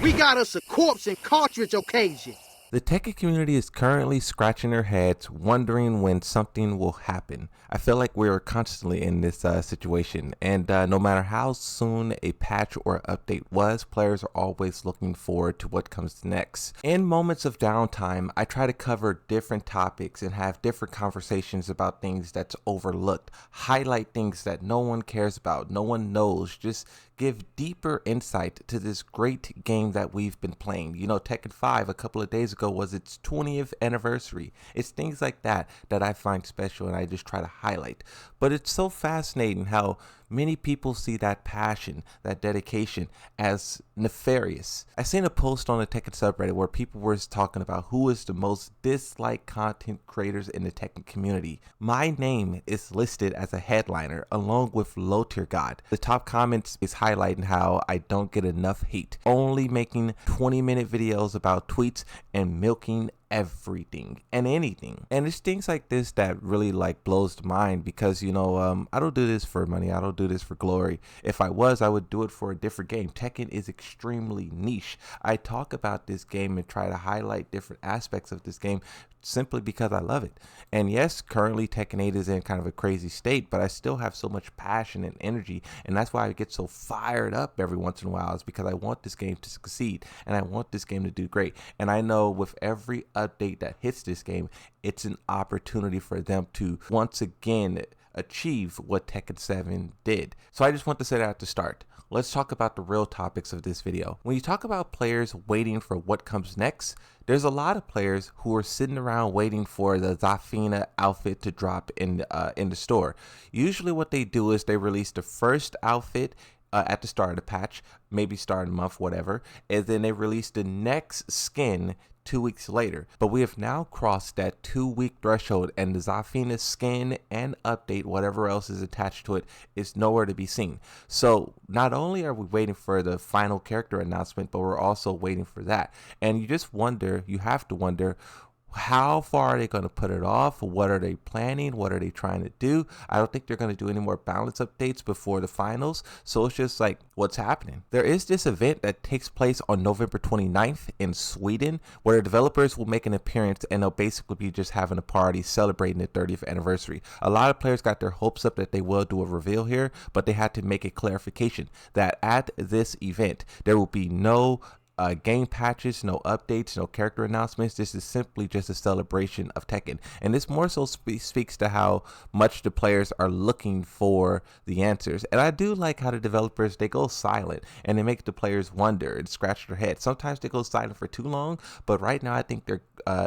We got us a corpse and cartridge occasion. The Tekken community is currently scratching their heads, wondering when something will happen. I feel like we're constantly in this situation, and no matter how soon a patch or update was, players are always looking forward to what comes next. In moments of downtime, I try to cover different topics and have different conversations about things that's overlooked, highlight things that no one cares about, no one knows, just give deeper insight to this great game that we've been playing. You know, Tekken 5 a couple of days ago was its 20th anniversary. It's things like that that I find special and I just try to highlight. But it's so fascinating how many people see that passion, that dedication as nefarious. I seen a post on the Tekken subreddit where people were talking about who is the most disliked content creators in the Tekken community. My name is listed as a headliner along with Low Tier God. The top comments is highlighting how I don't get enough hate, only making 20-minute videos about tweets and milking everything and anything. And it's things like this that really like blows the mind, because you know, I don't do this for money, I don't do this for glory. If I was, I would do it for a different game. Tekken is extremely niche. I talk about this game and try to highlight different aspects of this game simply because I love it. And yes, currently Tekken 8 is in kind of a crazy state, but I still have so much passion and energy, and that's why I get so fired up every once in a while, is because I want this game to succeed and I want this game to do great. And I know with every update that hits this game, it's an opportunity for them to once again achieve what Tekken 7 did. So I just want to say that at the start. Let's talk about the real topics of this video. When you talk about players waiting for what comes next, there's a lot of players who are sitting around waiting for the Zafina outfit to drop in the store. Usually what they do is they release the first outfit at the start of the patch, maybe start of the month, whatever, and then they release the next skin 2 weeks later. But we have now crossed that 2-week threshold, and the Zafina skin and update, whatever else is attached to it, is nowhere to be seen. So not only are we waiting for the final character announcement, but we're also waiting for that. And you just wonder, you have to wonder, how far are they going to put it off? What are they planning? What are they trying to do? I don't think they're going to do any more balance updates before the finals. So it's just like, what's happening? There is this event that takes place on November 29th in Sweden, where the developers will make an appearance and they'll basically be just having a party celebrating the 30th anniversary. A lot of players got their hopes up that they will do a reveal here, but they had to make a clarification that at this event, there will be no game patches, no updates, no character announcements. This is simply just a celebration of Tekken, and this more so speaks to how much the players are looking for the answers. And I do like how the developers, they go silent and they make the players wonder and scratch their head. Sometimes they go silent for too long, but right now I think they're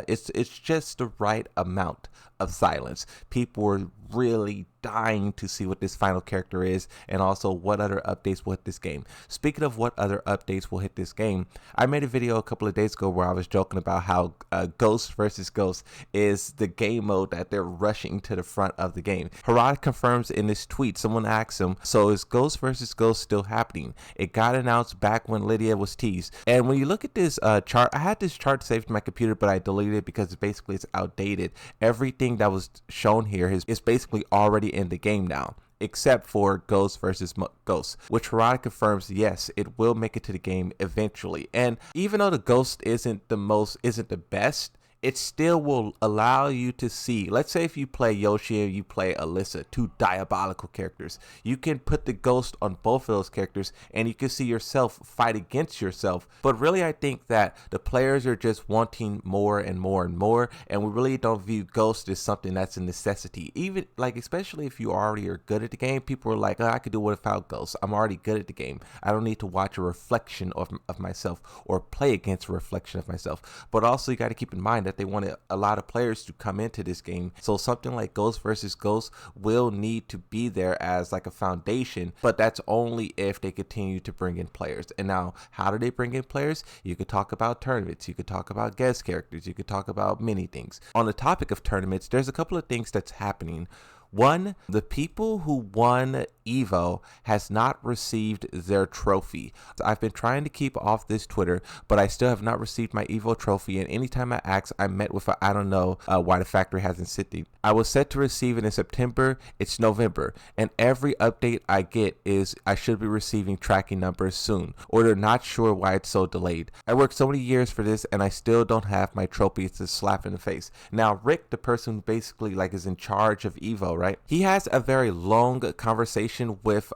it's just the right amount of silence. People are really dying to see what this final character is, and also what other updates will hit this game. Speaking of what other updates will hit this game, I made a video a couple of days ago where I was joking about how Ghost versus Ghost is the game mode that they're rushing to the front of the game. Harada confirms in this tweet, someone asks him, so is Ghost versus Ghost still happening? It got announced back when Lydia was teased. And when you look at this chart, I had this chart saved in my computer, but I deleted it because basically it's outdated. Everything that was shown here is basically already in the game now, except for Ghost versus Ghost, which Harada confirms, yes, it will make it to the game eventually. And even though the Ghost isn't the best, it still will allow you to see, let's say if you play Yoshi and you play Alyssa, two diabolical characters, you can put the Ghost on both of those characters and you can see yourself fight against yourself. But really, I think that the players are just wanting more and more and more, and we really don't view Ghost as something that's a necessity. Even like, especially if you already are good at the game, people are like, oh, I could do without Ghost. I'm already good at the game. I don't need to watch a reflection of myself or play against a reflection of myself. But also you got to keep in mind that they wanted a lot of players to come into this game, so something like Ghost versus Ghost will need to be there as like a foundation, but that's only if they continue to bring in players. And now, how do they bring in players? You could talk about tournaments, you could talk about guest characters, you could talk about many things. On the topic of tournaments, there's a couple of things that's happening. One, the people who won Evo has not received their trophy. I've been trying to keep off this Twitter, but I still have not received my Evo trophy, and anytime I ask, I'm met with I don't know why the factory hasn't sent it. I was set to receive it in September. It's November, and every update I get is I should be receiving tracking numbers soon, or they're not sure why it's so delayed. I worked so many years for this, and I still don't have my trophy. It's a slap in the face. Now, Rick, the person who basically like is in charge of Evo, right? He has a very long conversation with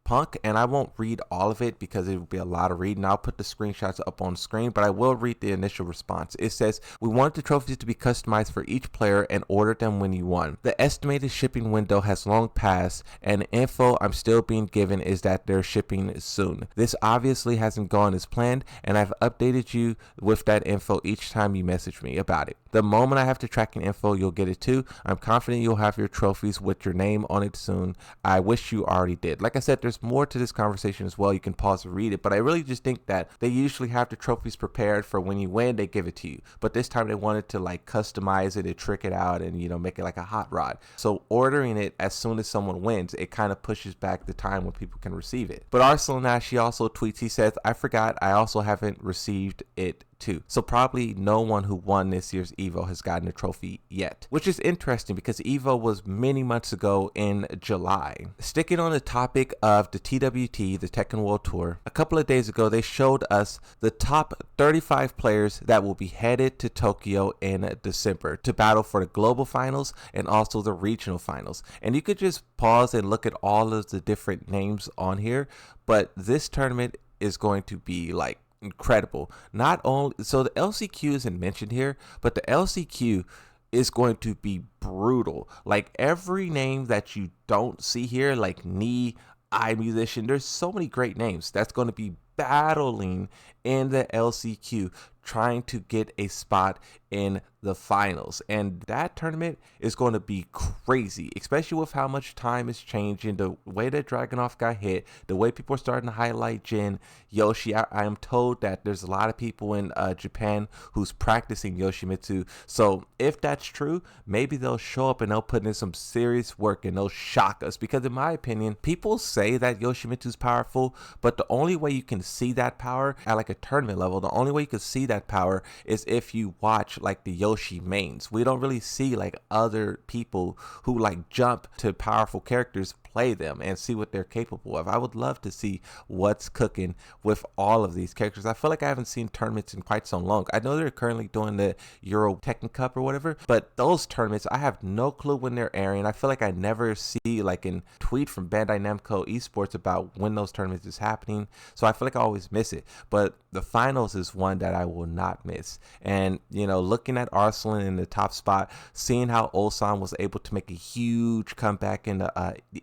Punk, and I won't read all of it because it would be a lot of reading. I'll put the screenshots up on the screen, but I will read the initial response. It says, "We wanted the trophies to be customized for each player and ordered them when you won. The estimated shipping window has long passed, and the info I'm still being given is that they're shipping soon. This obviously hasn't gone as planned, and I've updated you with that info each time you message me about it. The moment I have the tracking info, you'll get it too. I'm confident you'll have your trophies with your name on it soon. I wish you already did." Like I said, there's more to this conversation as well. You can pause and read it, but I really just think that they usually have the trophies prepared for when you win, they give it to you. But this time they wanted to like customize it and trick it out and, make it like a hot rod. So ordering it as soon as someone wins, it kind of pushes back the time when people can receive it. But Arsenal Nash, he also tweets, he says, "I forgot, I also haven't received it too." So probably no one who won this year's Evo has gotten a trophy yet, which is interesting because Evo was many months ago in July. Sticking on the topic of the TWT, the Tekken World Tour, a couple of days ago they showed us the top 35 players that will be headed to Tokyo in December to battle for the global finals and also the regional finals. And you could just pause and look at all of the different names on here, but this tournament is going to be like incredible. Not only so the LCQ isn't mentioned here, but the LCQ is going to be brutal. Like every name that you don't see here, like Knee, iMusician, there's so many great names that's going to be battling in the LCQ trying to get a spot in the finals, and that tournament is going to be crazy, especially with how much time is changing, the way that Dragunov got hit, the way people are starting to highlight Jin, Yoshi. I am told that there's a lot of people in Japan who's practicing Yoshimitsu, so if that's true, maybe they'll show up and they'll put in some serious work and they'll shock us, because in my opinion, people say that Yoshimitsu's powerful, but the only way you can see that power at like a tournament level, the only way you can see that power is if you watch like the Yoshi mains. We don't really see like other people who like jump to powerful characters play them and see what they're capable of. I would love to see what's cooking with all of these characters. I feel like I haven't seen tournaments in quite so long. I know they're currently doing the Euro Tekken Cup or whatever, but those tournaments, I have no clue when they're airing. I feel like I never see like a tweet from Bandai Namco Esports about when those tournaments is happening, so I feel like I always miss it. But the finals is one that I will not miss. And looking at Arslan in the top spot, seeing how Ulsan was able to make a huge comeback in the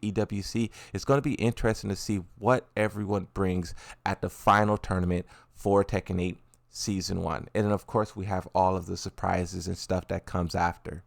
EWC, it's going to be interesting to see what everyone brings at the final tournament for Tekken 8 Season 1. And then of course we have all of the surprises and stuff that comes after.